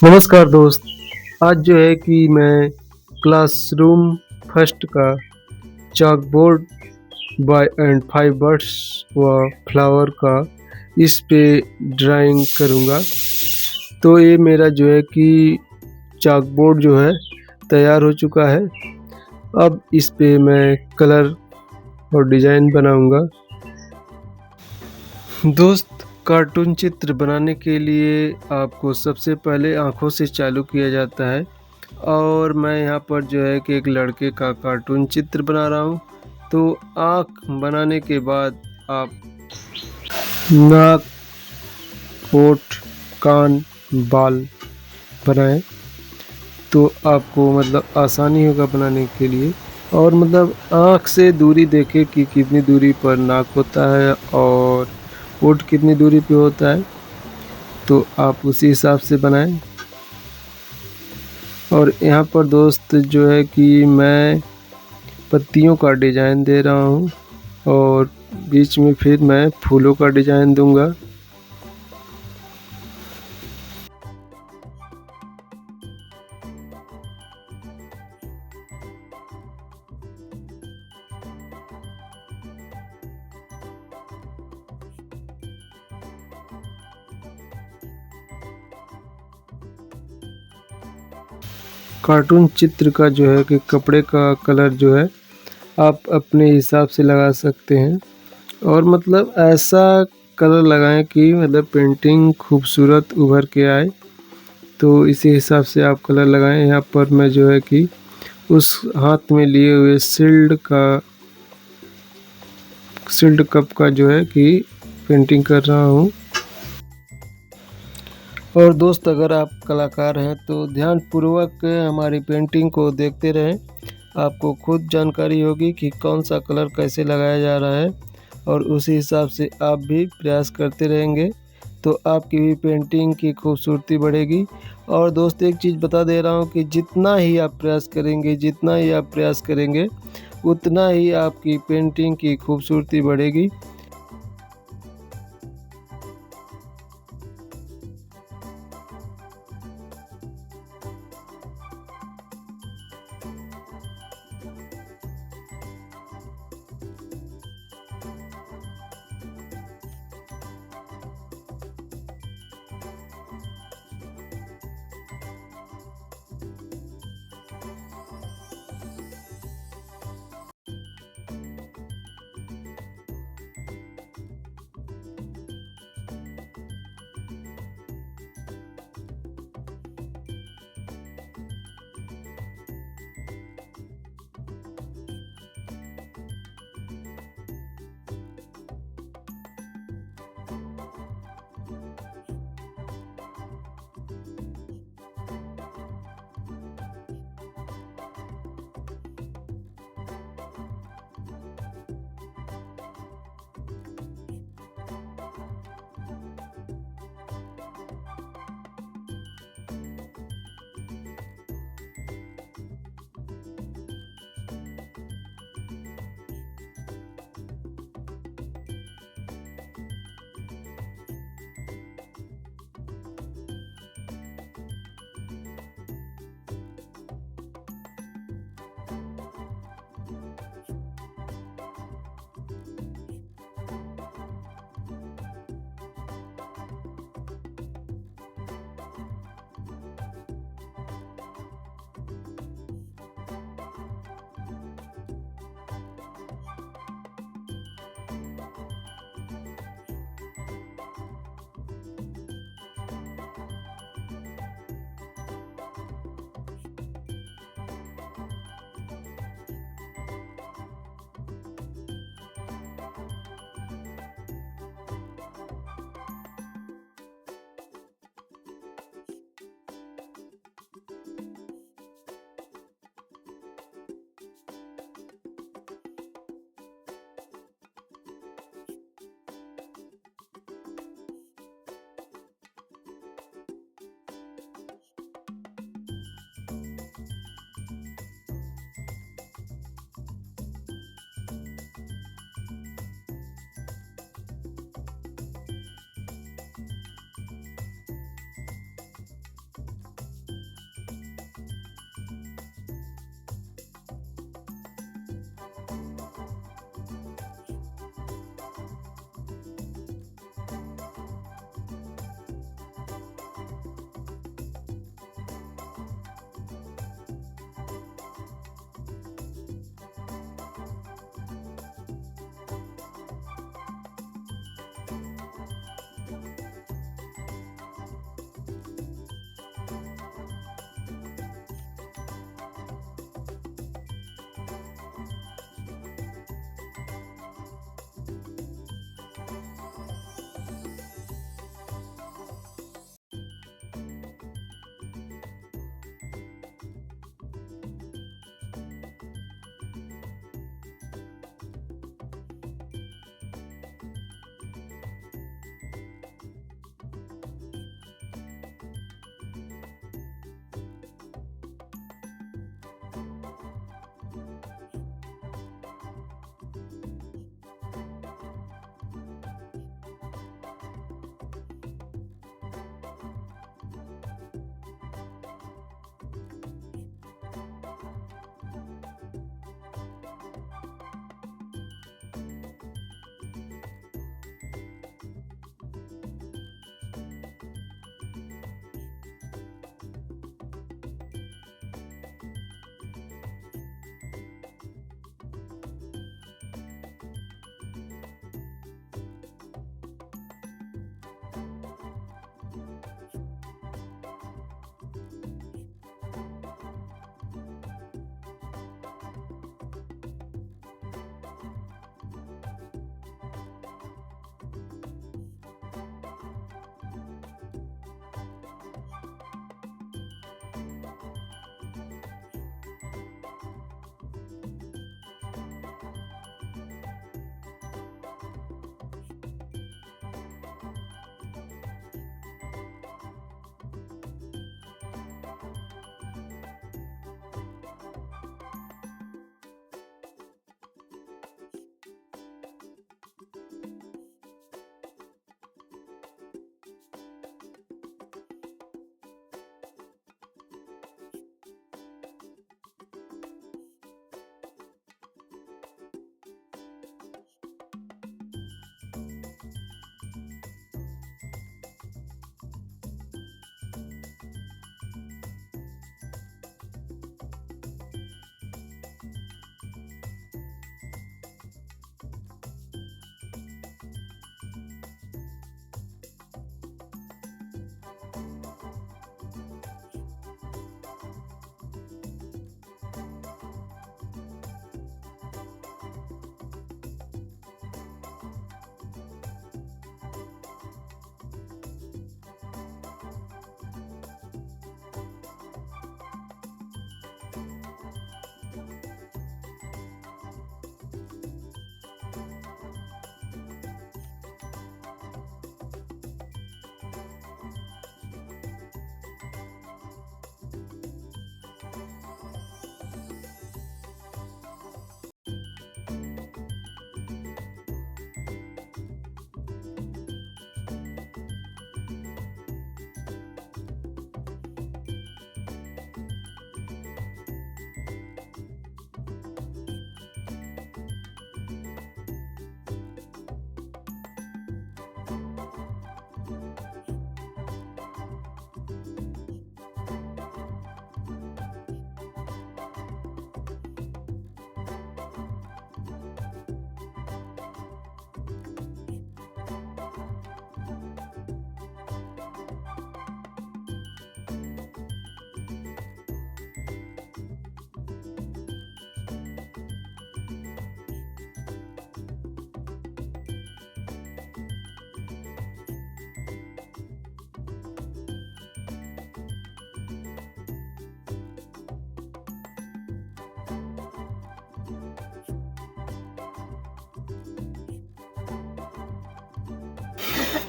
नमस्कार दोस्त। आज जो है कि मैं क्लासरूम फर्स्ट का chalkboard by and five birds व फ्लावर का इस पे ड्राइंग करूँगा। तो ये मेरा जो है कि चॉकबोर्ड जो है तैयार हो चुका है। अब इस पे मैं कलर और डिज़ाइन बनाऊँगा। दोस्त, कार्टून चित्र बनाने के लिए आपको सबसे पहले आँखों से चालू किया जाता है। और मैं यहाँ पर जो है कि एक लड़के का कार्टून चित्र बना रहा हूँ। तो आँख बनाने के बाद आप नाक, होठ, कान, बाल बनाएं तो आपको मतलब आसानी होगा बनाने के लिए। और मतलब आँख से दूरी देखें कि कितनी दूरी पर नाक होता है और होठ कितनी दूरी पे होता है, तो आप उसी हिसाब से बनाएं। और यहाँ पर दोस्त जो है कि मैं पत्तियों का डिज़ाइन दे रहा हूँ और बीच में फिर मैं फूलों का डिज़ाइन दूंगा। कार्टून चित्र का जो है कि कपड़े का कलर जो है आप अपने हिसाब से लगा सकते हैं। और मतलब ऐसा कलर लगाएं कि मतलब पेंटिंग खूबसूरत उभर के आए, तो इसी हिसाब से आप कलर लगाएं। यहाँ पर मैं जो है कि उस हाथ में लिए हुए सील्ड कप का जो है कि पेंटिंग कर रहा हूँ। और दोस्त, अगर आप कलाकार हैं तो ध्यानपूर्वक हमारी पेंटिंग को देखते रहें। आपको खुद जानकारी होगी कि कौन सा कलर कैसे लगाया जा रहा है और उसी हिसाब से आप भी प्रयास करते रहेंगे तो आपकी भी पेंटिंग की खूबसूरती बढ़ेगी। और दोस्त, एक चीज़ बता दे रहा हूँ कि जितना ही आप प्रयास करेंगे उतना ही आपकी पेंटिंग की खूबसूरती बढ़ेगी।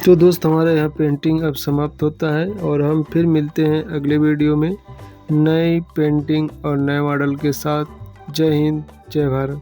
तो दोस्त हमारा यहाँ पेंटिंग अब समाप्त होता है और हम फिर मिलते हैं अगले वीडियो में नई पेंटिंग और नए मॉडल के साथ। जय हिंद, जय भारत।